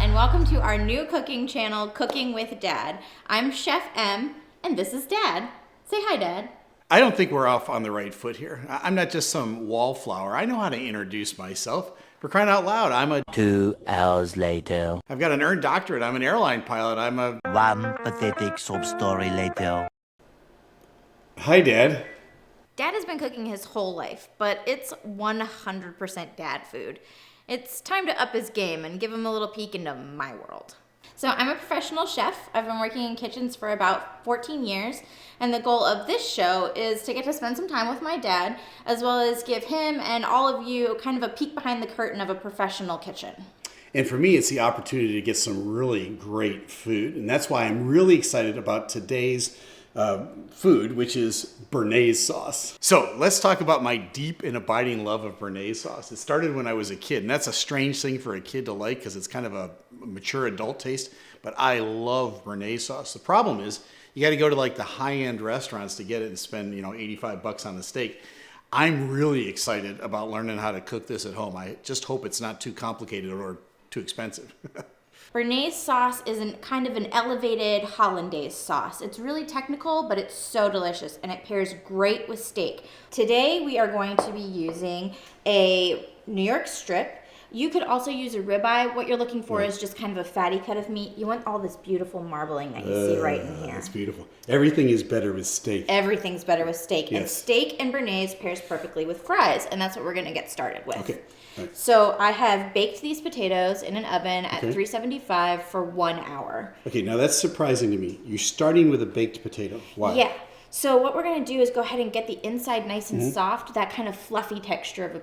and welcome to our new cooking channel, Cooking with Dad. I'm Chef M, and this is Dad. Say hi, Dad. I don't think we're off on the right foot here. I'm not just some wallflower. I know how to introduce myself. For crying out loud, 2 hours later. I've got an earned doctorate. I'm an airline pilot. One pathetic sob story later. Hi, Dad. Dad has been cooking his whole life, but it's 100% dad food. It's time to up his game and give him a little peek into my world. So I'm a professional chef. I've been working in kitchens for about 14 years, and the goal of this show is to get to spend some time with my dad, as well as give him and all of you kind of a peek behind the curtain of a professional kitchen. And for me, it's the opportunity to get some really great food. And that's why I'm really excited about today's food, which is Bernaise sauce. So let's talk about my deep and abiding love of Bernaise sauce. It started when I was a kid, and that's a strange thing for a kid to like because it's kind of a mature adult taste, but I love Bernaise sauce. The problem is you got to go to like the high-end restaurants to get it and spend, $85 on the steak. I'm really excited about learning how to cook this at home. I just hope it's not too complicated or too expensive. Bernaise sauce is kind of an elevated hollandaise sauce. It's really technical, but it's so delicious, and it pairs great with steak. Today, we are going to be using a New York strip. You could also use a ribeye. What you're looking for is just kind of a fatty cut of meat. You want all this beautiful marbling that you see right in here. It's beautiful. Everything is better with steak. Everything's better with steak. Yes. And steak and Bernaise pairs perfectly with fries, and that's what we're going to get started with. Okay. Right. So I have baked these potatoes in an oven at 375 for 1 hour. Okay, now that's surprising to me. You're starting with a baked potato. Why? Yeah. So what we're going to do is go ahead and get the inside nice and soft, that kind of fluffy texture of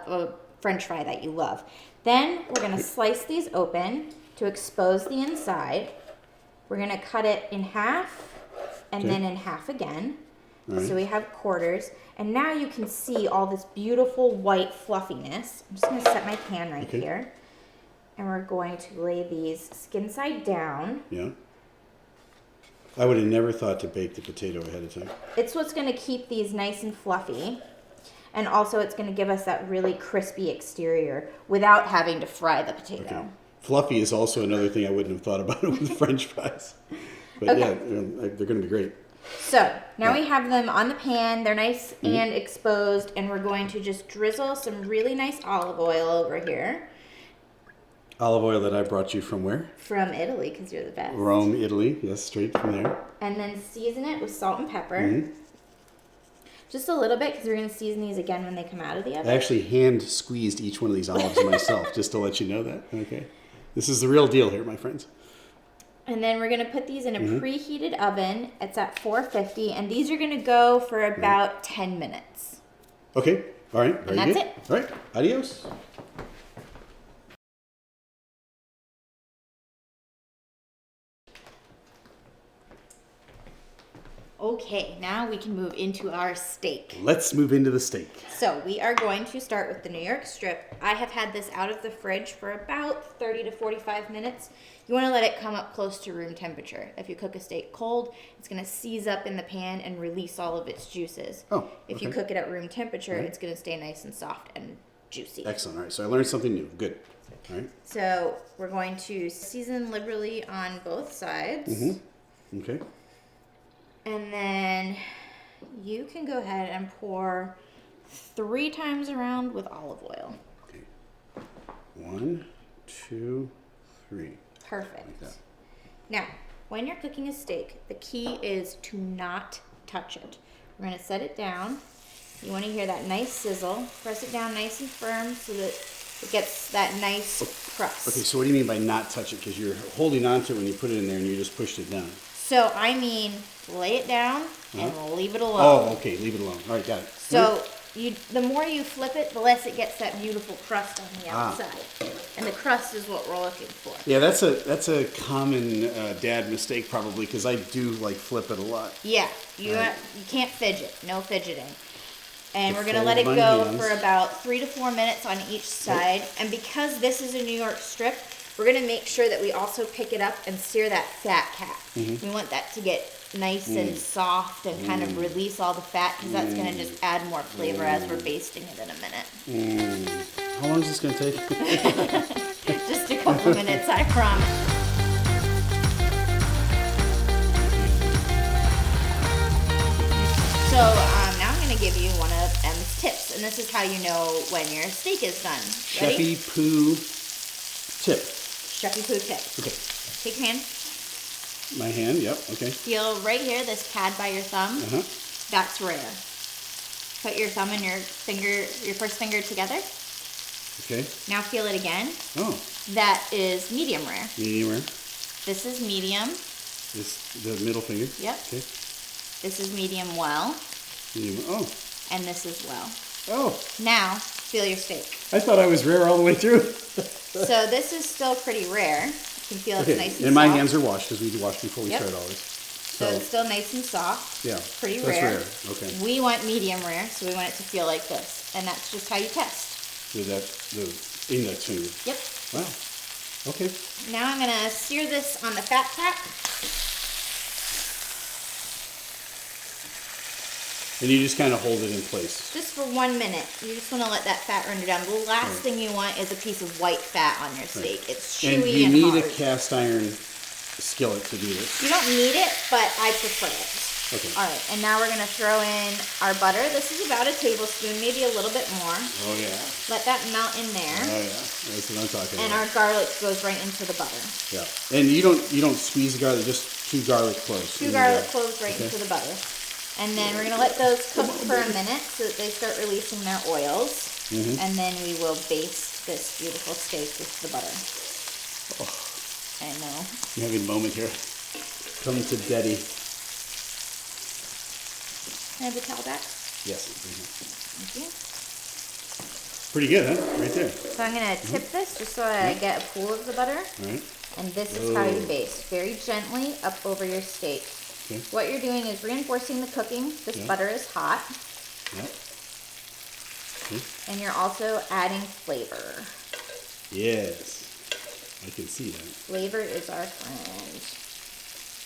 a French fry that you love. Then we're going to slice these open to expose the inside. We're going to cut it in half and then in half again. Right. So we have quarters. And now you can see all this beautiful white fluffiness. I'm just going to set my pan right here. And we're going to lay these skin side down. Yeah. I would have never thought to bake the potato ahead of time. It's what's going to keep these nice and fluffy. And also it's going to give us that really crispy exterior without having to fry the potato. Okay. Fluffy is also another thing I wouldn't have thought about with French fries. But yeah, they're going to be great. So now we have them on the pan. They're nice and exposed, and we're going to just drizzle some really nice olive oil over here. Olive oil that I brought you from where? From Italy, because you're the best. Rome, Italy. Yes, straight from there. And then season it with salt and pepper. Just a little bit, because we're going to season these again when they come out of the oven. I actually hand squeezed each one of these olives myself, just to let you know that. Okay. This is the real deal here, my friends. And then we're going to put these in a preheated oven. It's at 450, and these are going to go for about 10 minutes. Okay. All right. Very and that's good. it. All right. Adios. Okay, now we can move into our steak. Let's move into the steak. So we are going to start with the New York strip. I have had this out of the fridge for about 30 to 45 minutes. You want to let it come up close to room temperature. If you cook a steak cold, it's going to seize up in the pan and release all of its juices. If you cook it at room temperature, it's going to stay nice and soft and juicy. Excellent. All right, so I learned something new. Good. All right. So we're going to season liberally on both sides. Okay. And then you can go ahead and pour 3 times around with olive oil. Okay. 1, 2, 3. Perfect. Like now, when you're cooking a steak, the key is to not touch it. We're going to set it down. You want to hear that nice sizzle. Press it down nice and firm so that it gets that nice crust. Okay, so what do you mean by not touch it? Because you're holding on to it when you put it in there and you just pushed it down. So I mean, lay it down and leave it alone. Oh, okay, leave it alone. All right, got it. So the more you flip it, the less it gets that beautiful crust on the outside. And the crust is what we're looking for. Yeah, that's a common dad mistake probably because I do like flip it a lot. Yeah, you can't fidget. No fidgeting. And we're going to let it go for about 3 to 4 minutes on each side. And because this is a New York strip, we're going to make sure that we also pick it up and sear that fat cap. We want that to get nice and soft and kind of release all the fat because that's going to just add more flavor as we're basting it in a minute. How long is this going to take? Just a couple couple minutes, I promise. So now I'm going to give you one of M's tips, and this is how you know when your steak is done. Ready? Chefy Poo tip. Chefy Poo tip. Okay. Take your hand. My hand, yep, okay. Feel right here, this pad by your thumb. Uh-huh. That's rare. Put your thumb and your first finger together. Okay. Now feel it again. Oh. That is medium rare. Medium rare. This is medium. This the middle finger. Yep. Okay. This is medium well. Medium. Oh. And this is well. Oh. Now, feel your steak. I thought I was rare all the way through. So this is still pretty rare. You can feel it's nice and and my soft. hands are washed because we wash before we Yep. start always. So it's still nice and soft. Yeah. Pretty That's rare. Okay. We want medium rare, so we want it to feel like this. And that's just how you test. With that the index finger. Yep. Wow. Okay. Now I'm going to sear this on the fat tap. And you just kind of hold it in place. Just for 1 minute. You just want to let that fat run down. The last thing you want is a piece of white fat on your steak. It's chewy And and, you need hard. a cast iron skillet to do this. You don't need it, but I prefer it. Okay. All right, and now we're going to throw in our butter. This is about a tablespoon, maybe a little bit more. Oh yeah. Let that melt in there. Oh yeah. That's what I'm talking And about. our garlic goes right into the butter. Yeah. And you don't squeeze the garlic, just 2 garlic cloves. Two garlic cloves right into the butter. And then we're going to let those cook for a minute so that they start releasing their oils. And then we will baste this beautiful steak with the butter. Oh. I know. I'm having a moment here. Come to Daddy. Can I have the towel back? Yes. Thank you. Pretty good, huh? Right there. So I'm going to tip this just so I get a pool of the butter. All right. And this is how you baste. Very gently up over your steak. Okay. What you're doing is reinforcing the cooking. This butter is hot. Yep. Okay. And you're also adding flavor. Yes. I can see that. Flavor is our friend.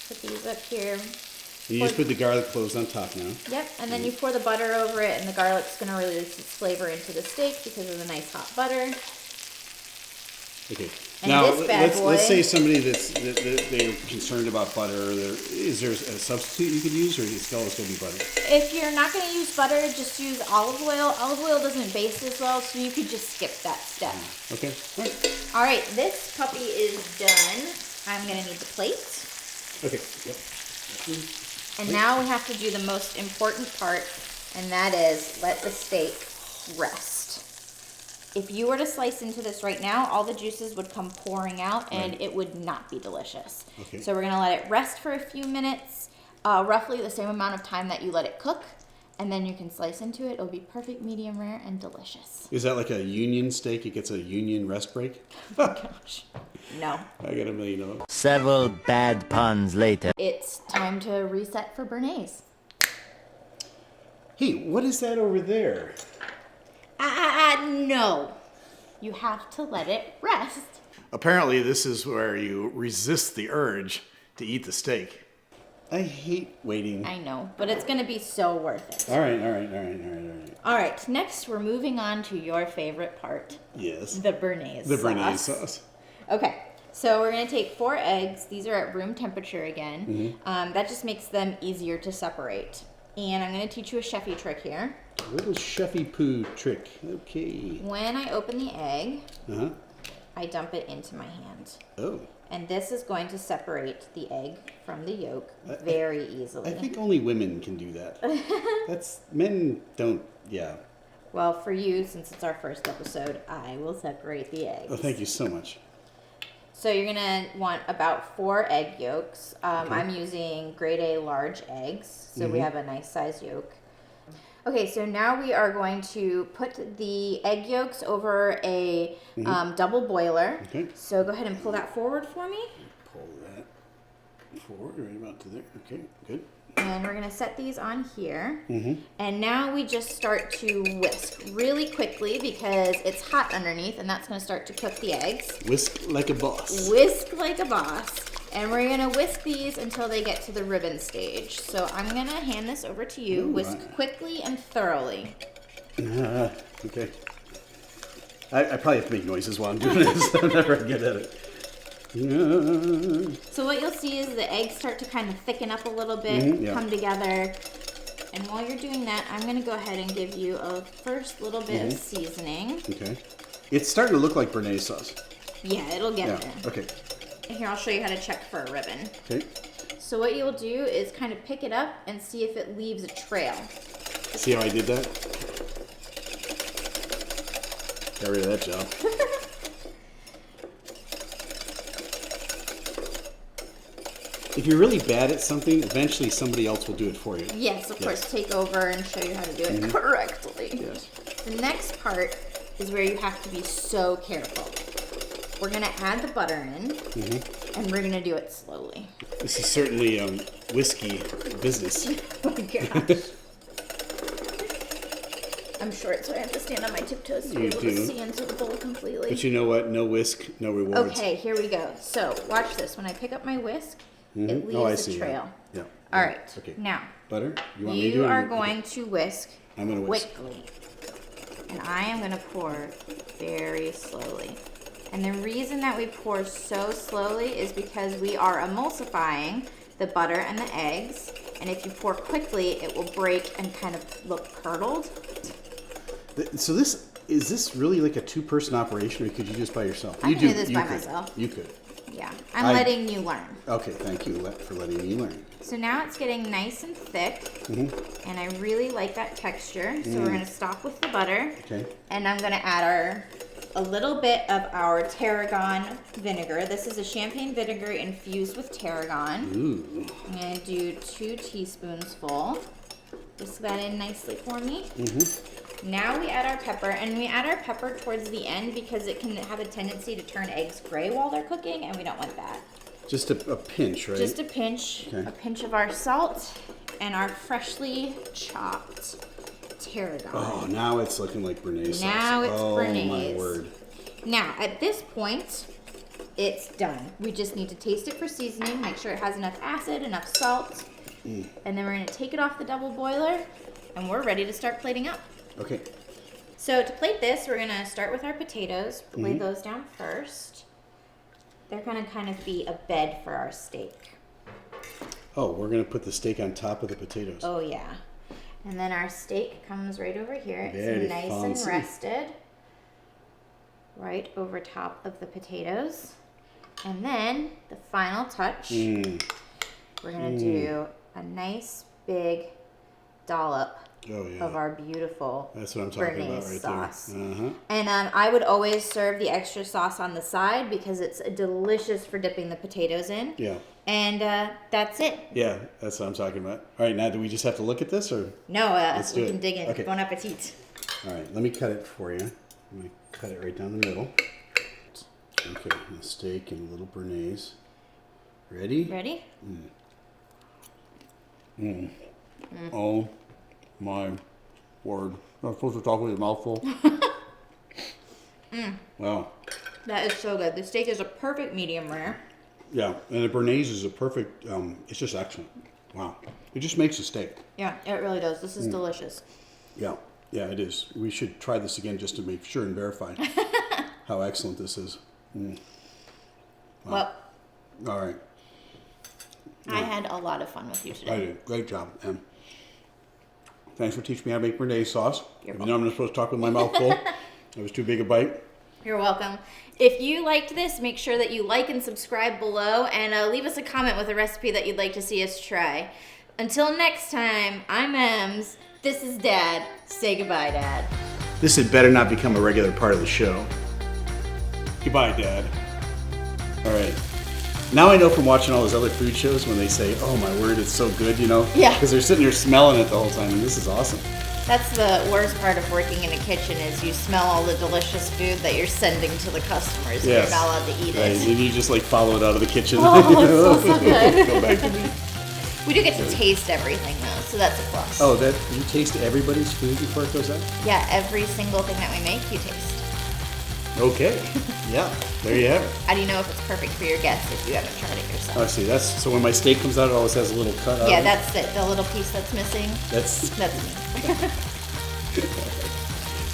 Put these up here. And you just put the garlic cloves on top now. Yep, and then you pour the butter over it, and the garlic's going to release its flavor into the steak because of the nice hot butter. Okay. And now this bad let's boy- say somebody that they're concerned about butter. Is there a substitute you could use, or is it always going to be butter? If you're not going to use butter, just use olive oil. Olive oil doesn't baste as well, so you could just skip that step. Okay. All right. All right, this puppy is done. I'm going to need the plate. Okay. Yep. And now we have to do the most important part, and that is let the steak rest. If you were to slice into this right now, all the juices would come pouring out, and it would not be delicious. Okay. So we're going to let it rest for a few minutes, roughly the same amount of time that you let it cook, and then you can slice into it. It'll be perfect medium rare and delicious. Is that like a union steak? It gets a union rest break? Gosh. No. I got $1 million. Several bad puns later. It's time to reset for Bernaise. Hey, what is that over there? No. You have to let it rest. Apparently, this is where you resist the urge to eat the steak. I hate waiting. I know, but it's going to be so worth it. All right. All right, next we're moving on to your favorite part, Yes. the Bernaise The sauce. Bernaise sauce. Okay, so we're going to take 4 eggs. These are at room temperature again. That just makes them easier to separate. And I'm going to teach you a chefy trick here. A little chefy poo trick. Okay. When I open the egg, Uh-huh. I dump it into my hand. Oh. And this is going to separate the egg from the yolk very easily. I think only women can do that. Men don't, yeah. Well, for you, since it's our first episode, I will separate the eggs. Oh, thank you so much. So you're going to want about 4 egg yolks. I'm using grade A large eggs, so we have a nice size yolk. Okay, so now we are going to put the egg yolks over a double boiler. Okay. So go ahead and pull that forward for me. Pull that forward right about to there. Okay, good. And we're going to set these on here. And now we just start to whisk really quickly because it's hot underneath, and that's going to start to cook the eggs. Whisk like a boss. Whisk like a boss. And we're going to whisk these until they get to the ribbon stage. So I'm going to hand this over to you. Whisk quickly and thoroughly. Okay. I probably have to make noises while I'm doing this. I'm never good at it. So what you'll see is the eggs start to kind of thicken up a little bit, come together. And while you're doing that, I'm going to go ahead and give you a first little bit of seasoning. Okay. It's starting to look like Bernaise sauce. Yeah, it'll get there. Okay. And here, I'll show you how to check for a ribbon. Okay. So what you'll do is kind of pick it up and see if it leaves a trail. See how I did that? Got rid of that job. If you're really bad at something, eventually somebody else will do it for you. Yes, of course, take over and show you how to do it correctly. Yes. The next part is where you have to be so careful. We're going to add the butter in, and we're going to do it slowly. This is certainly whiskey business. Oh my gosh. I'm short, so I have to stand on my tiptoes to be able to see into the bowl completely. But you know what? No whisk, no rewards. Okay, here we go. So, watch this. When I pick up my whisk, it leaves a trail. Yeah. All right. Okay. Now, butter? You want me to do it? You are going to whisk I'm going to whisk quickly. And I am going to pour very slowly. And the reason that we pour so slowly is because we are emulsifying the butter and the eggs. And if you pour quickly, it will break and kind of look curdled. So is this really like a two-person operation, or could you just by yourself? I can do this by myself. You could. Yeah, I'm letting you learn. Okay, thank you for letting me learn. So now it's getting nice and thick, and I really like that texture. So we're going to stop with the butter, and I'm going to add a little bit of our tarragon vinegar. This is a champagne vinegar infused with tarragon. Ooh. I'm going to do 2 teaspoons full. Whisk that in nicely for me. Now we add our pepper, and we add our pepper towards the end because it can have a tendency to turn eggs gray while they're cooking, and we don't want that. Just a pinch, right? Just a pinch. Okay. A pinch of our salt and our freshly chopped tarragon. Oh, now it's looking like Bernaise sauce. Now it's Bernaise. Oh, my word. Now, at this point, it's done. We just need to taste it for seasoning, make sure it has enough acid, enough salt, and then we're going to take it off the double boiler, and we're ready to start plating up. Okay. So to plate this, we're going to start with our potatoes, lay those down first. They're going to kind of be a bed for our steak. Oh, we're going to put the steak on top of the potatoes. Oh, yeah. And then our steak comes right over here. Very it's nice fancy. and rested. Right over top of the potatoes. And then the final touch, we're going to do a nice big dollop of our beautiful That's what I'm talking Bernaise about right sauce. there. And I would always serve the extra sauce on the side because it's delicious for dipping the potatoes in. Yeah. And that's it. Yeah, that's what I'm talking about. All right, now do we just have to look at this, or? No, Let's we do can it. dig in. Okay. Bon appetit. All right, let me cut it for you. Let me cut it right down the middle. Okay, a steak and a little Bernaise. Ready? Ready? Oh my word. I'm supposed to talk with your mouth full? Wow. That is so good. The steak is a perfect medium rare. Yeah, and the Bernaise is a perfect, it's just excellent. Wow. It just makes a steak. Yeah, it really does. This is delicious. Yeah, it is. We should try this again just to make sure and verify how excellent this is. Wow. Well, all right. I had a lot of fun with you I today. did. Great job, Em. Thanks for teaching me how to make Bernaise sauce. You're Even though I'm not supposed to talk with my mouth full. It was too big a bite. You're welcome. If you liked this, make sure that you like and subscribe below, and leave us a comment with a recipe that you'd like to see us try. Until next time, I'm Ems. This is Dad. Say goodbye, Dad. This had better not become a regular part of the show. Goodbye, Dad. All right. Now I know from watching all those other food shows when they say, oh my word, it's so good, you know? Yeah. Because they're sitting there smelling it the whole time, and this is awesome. That's the worst part of working in a kitchen is you smell all the delicious food that you're sending to the customers and Yes. you're not allowed to eat Right. it. And you just like follow it out of the kitchen. Oh, it's so good. Go back to me. We do get to taste everything though, so that's a plus. Oh, that you taste everybody's food before it goes out? Yeah, every single thing that we make, you taste. Okay. Yeah. There you have it. How do you know if it's perfect for your guests if you haven't tried it yourself? Oh, see, that's so when my steak comes out, it always has a little cut out. Yeah, of it. that's it. The little piece that's missing, That's that's me.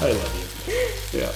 I love you. Yeah.